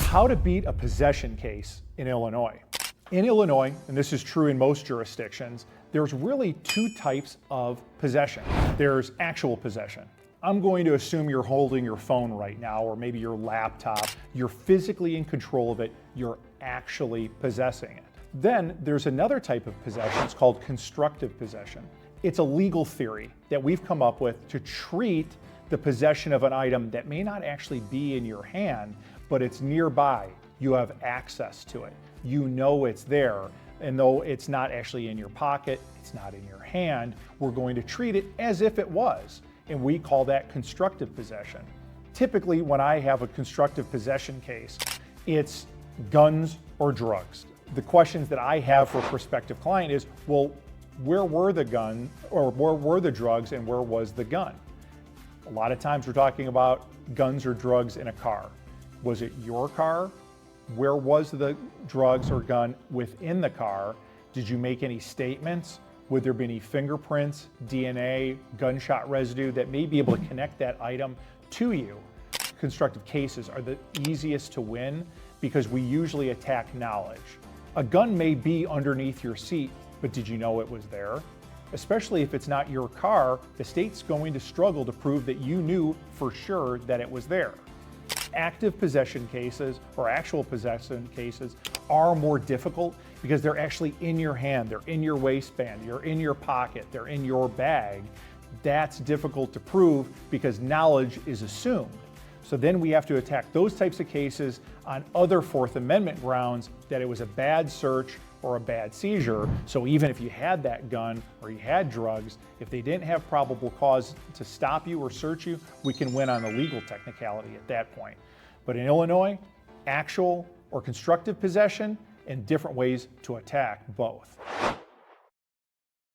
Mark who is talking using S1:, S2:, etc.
S1: How to beat a possession case in Illinois. In Illinois, and this is true in most jurisdictions, there's really two types of possession. There's actual possession. I'm going to assume you're holding your phone right now, or maybe your laptop. You're physically in control of it. You're actually possessing it. Then there's another type of possession. It's called constructive possession. It's a legal theory that we've come up with to treat the possession of an item that may not actually be in your hand, but it's nearby. You have access to it. You know it's there. And though it's not actually in your pocket, it's not in your hand, we're going to treat it as if it was. And we call that constructive possession. Typically, when I have a constructive possession case, it's guns or drugs. The questions that I have for a prospective client is, well, where were the gun, or where were the drugs, and where was the gun? A lot of times we're talking about guns or drugs in a car. Was it your car? Where was the drugs or gun within the car? Did you make any statements? Would there be any fingerprints, DNA, gunshot residue that may be able to connect that item to you? Constructive cases are the easiest to win because we usually attack knowledge. A gun may be underneath your seat, but did you know it was there? Especially if it's not your car, the state's going to struggle to prove that you knew for sure that it was there. Active possession cases or actual possession cases are more difficult because they're actually in your hand, they're in your waistband, you're in your pocket, they're in your bag. That's difficult to prove because knowledge is assumed. So then we have to attack those types of cases on other Fourth Amendment grounds that it was a bad search or a bad seizure. So even if you had that gun or you had drugs, if they didn't have probable cause to stop you or search you, we can win on the legal technicality at that point. But in Illinois, actual or constructive possession and different ways to attack both.